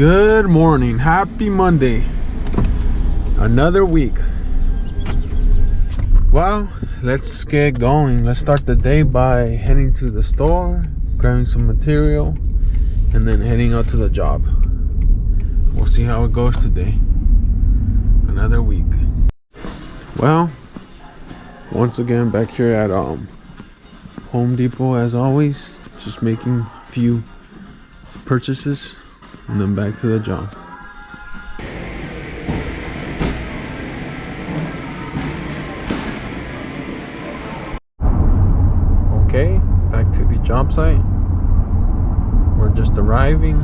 Good morning, happy Monday. Another week. Well, let's get going. Let's start the day by heading to the store, grabbing some material, and then heading out to the job. We'll see how it goes today. Another week. Well, once again back here at Home Depot as always, just making a few purchases and then back to the job. Okay, back to the job site. We're just arriving.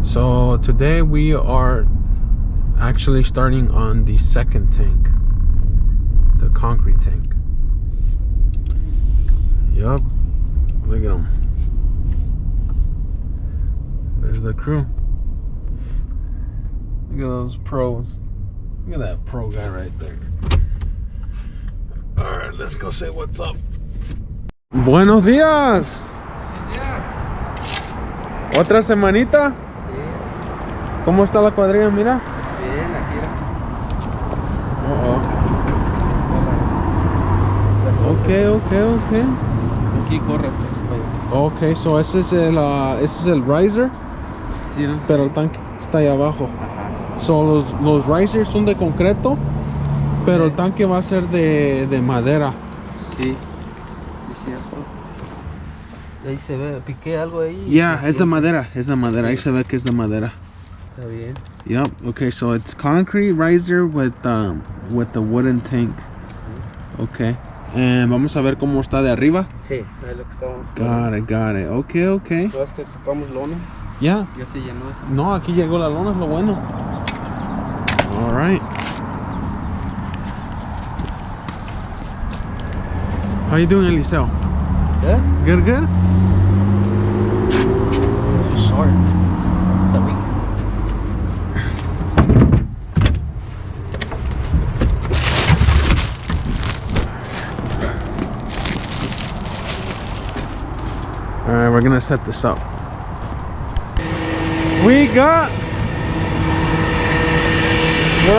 So today we are actually starting on the second tank, the concrete tank. Yup, look at them. There's the crew. Look at those pros. Look at that pro guy right there. Alright, let's go say what's up. Buenos días. Yeah. ¿Otra semanita? Sí. ¿Cómo está la cuadrilla? Mira. Bien, aquí era. Okay. Aquí corre. Okay, so ese es el riser, Sí, ¿no? pero el tanque está ahí abajo. Ajá. So los risers son de concreto, pero el tanque va a ser de madera. Sí, cierto. Ahí se ve, piqué algo ahí. Yeah, es de madera, ahí se ve que es de madera. Está bien. Yep, okay, so it's concrete riser with the wooden tank. Okay. Vamos a ver cómo está de arriba. Sí, es lo que estamos. Got it. Okay. ¿Sabes que ocupamos lona? Yeah. Ya se llenó eso. No, aquí llegó la lona, es lo bueno. All right. How you doing, Eliseo? Good? Good? Too short. The week. Alright, we're gonna set this up. We're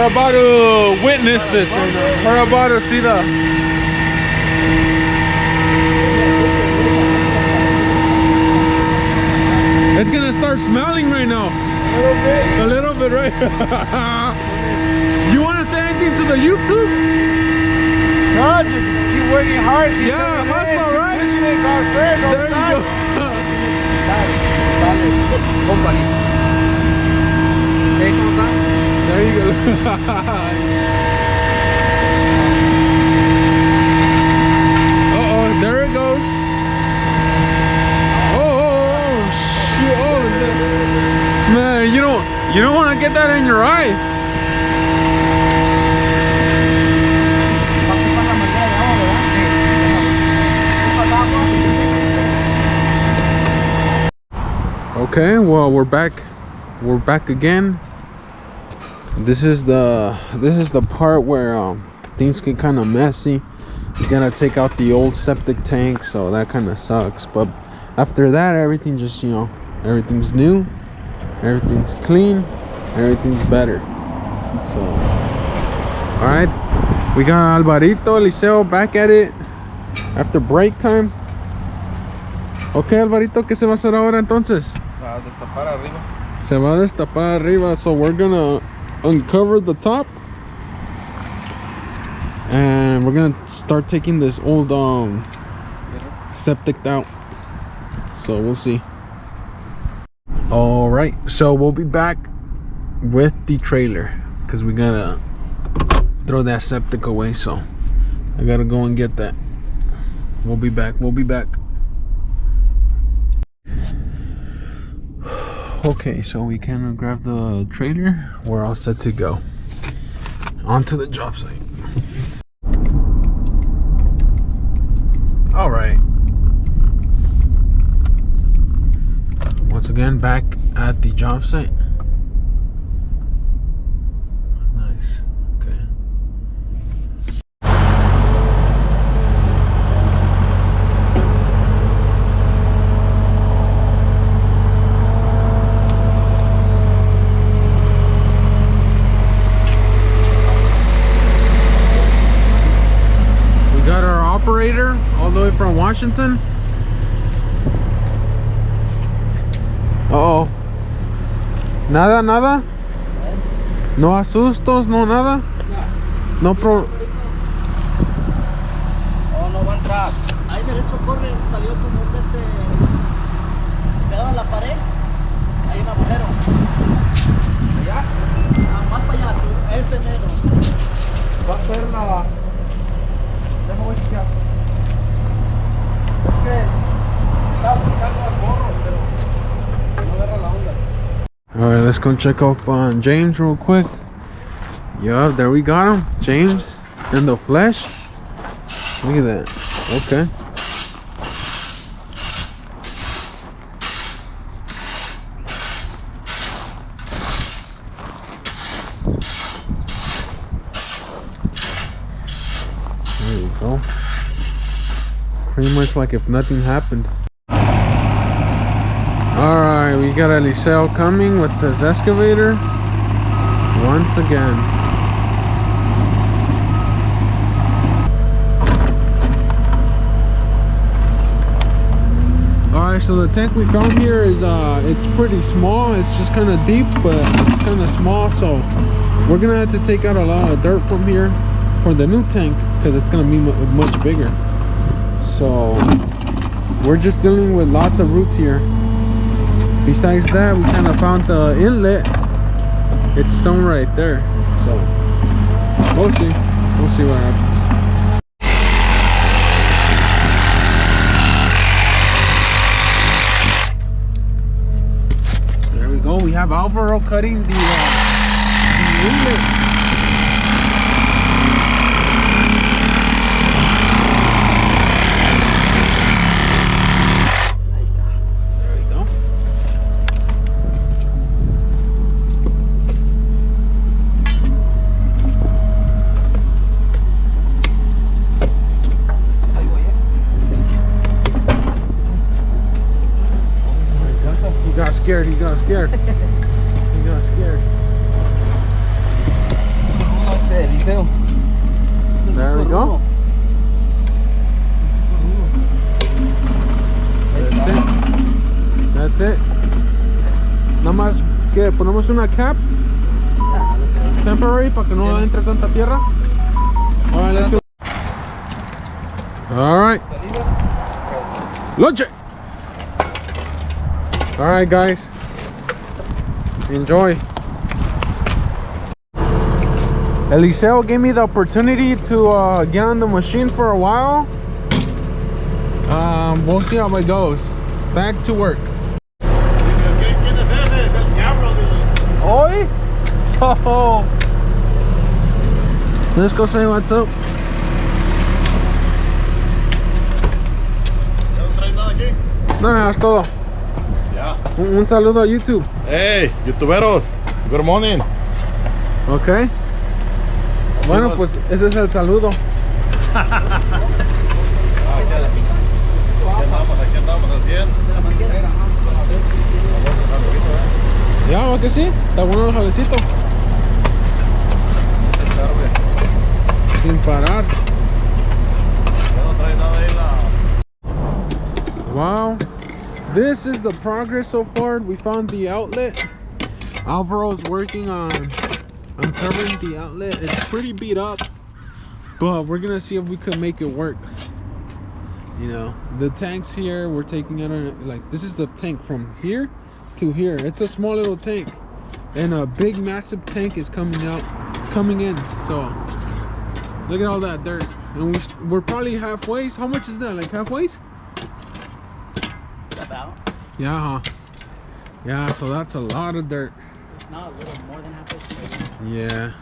about to witness this right now. We're about to see it's gonna start smelling right now. A little bit, right? You wanna say anything to the YouTube? No, just keep working hard. Yeah, that's all right. Wishing it God first all There the you time. go. Company. Hey, ¿cómo está? There you go. Uh-oh, there it goes. Oh, shoot. Oh, man, you don't want to get that in your eye. Okay, well, we're back again. This is the part where things get kind of messy. You gotta take out the old septic tank, so that kind of sucks. But after that, everything just, everything's new, everything's clean, everything's better. So, all right, we got Alvarito, Eliseo back at it after break time. Okay, Alvarito, ¿qué se va a hacer ahora entonces? A destapar arriba. Se va a destapar arriba, so we're gonna uncover the top and we're gonna start taking this old septic out, so we'll see. All right, so we'll be back with the trailer because we gotta throw that septic away, so I gotta go and get that. We'll be back. Okay, so we can grab the trailer. We're all set to go onto the job site. All right. Once again, back at the job site. Nice. Okay. way from Washington. Uh-oh. Nada, nada. No asustos, no nada. No pro. Oh, no va a entrar. Ahí derecho corre, salió como un pegado a la pared. Hay un agujero. ¿Allá? Más para allá, ese medio. Va a ser la... Déjame ver chequear. Es que estaba buscando al morro, pero no agarra la onda. Alright, let's go check up on James real quick. Yup, there we got him. James in the flesh. Look at that. Okay. There you go. Pretty much like if nothing happened. Alright, we got Eliseo coming with this excavator once again. Alright, so the tank we found here is it's pretty small. It's just kind of deep, but it's kind of small, so we're gonna have to take out a lot of dirt from here for the new tank because it's gonna be much bigger. So we're just dealing with lots of roots here. Besides that, we kind of found the inlet. It's somewhere right there, so we'll see what happens. There we go. We have Alvaro cutting the inlet. He got scared. He got scared. There we go. That's it. Nada más que ponemos una cap temporary para que no entre tanta tierra. Alright, let's go. Alright. Launch it. Alright guys, enjoy. Eliseo gave me the opportunity to get on the machine for a while. We'll see how it goes. Back to work. Oi? Oh. Let's go say what's up. No, es todo. Un saludo a YouTube. Hey, youtuberos, good morning. Ok. Bueno, pues ese es el saludo. Aquí andamos al 100. Ya, ¿o que sí? Está bueno el jalecito. Sin parar. Ya no trae nada ahí la... Wow. This is the progress so far. We found the outlet. Alvaro's working on uncovering the outlet. It's pretty beat up, but we're gonna see if we could make it work. You know, the tanks here, we're taking out like this is the tank from here to here. It's a small little tank, and a big massive tank is coming in. So look at all that dirt, and we're probably halfway. How much is that? Like halfway? About. Yeah, huh? Yeah, so that's a lot of dirt. It's not a little more than half inch. Yeah,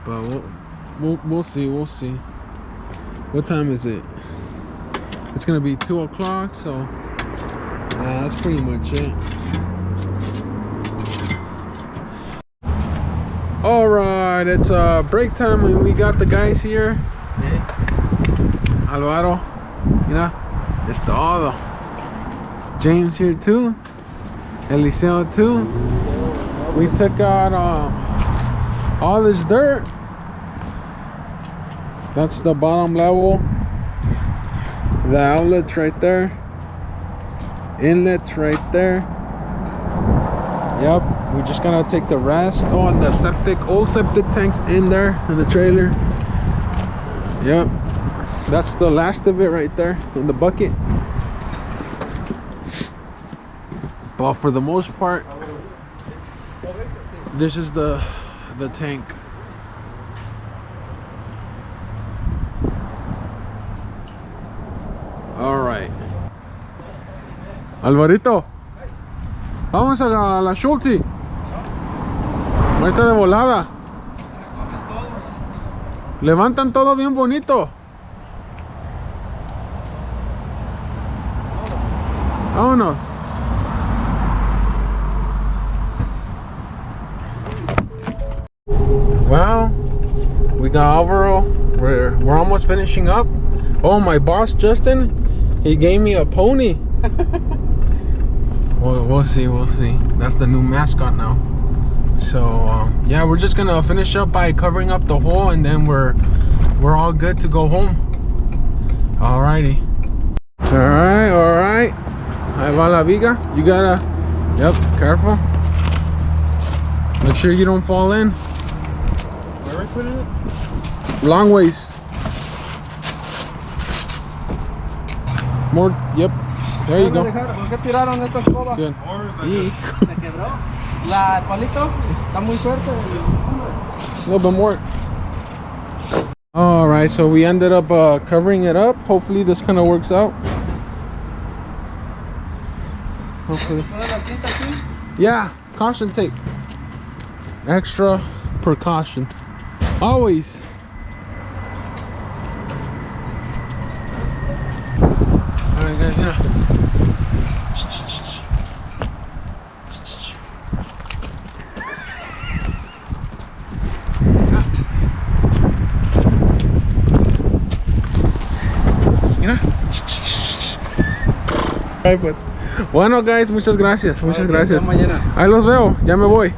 but we'll see. We'll see. What time is it? It's gonna be 2 o'clock, so that's pretty much it. All right, it's break time, and we got the guys here. Alvaro, mira, es todo. James here too. Eliseo too. We took out all this dirt. That's the bottom level. The outlet's right there. Inlet's right there. Yep, we're just gonna take the rest. Oh, and the septic, old septic tank's in there in the trailer. Yep, that's the last of it right there in the bucket. But for the most part, this is the tank. All right, Alvarito, vamos a la Schulte. Ahorita de volada. Levantan todo bien bonito. Vámonos. Well, we got Alvaro. We're almost finishing up. Oh, my boss Justin, he gave me a pony. We'll see. That's the new mascot now. So yeah, we're just gonna finish up by covering up the hole, and then we're all good to go home. Alrighty. All right. Ahí va la viga. You gotta, yep, careful. Make sure you don't fall in. Where are we putting it? Long ways. More, yep. There you go. ¿Por qué tiraron esa escoba? Good. ¿Se quebró? ¿El palito? Está muy fuerte. A little bit more. All right, so we ended up covering it up. Hopefully this kind of works out. Hopefully. Yeah, caution tape. Extra precaution. Always. All right, guys, mira. Mira. Ay, pues. Bueno, guys, muchas gracias. Ahí los veo, ya me voy.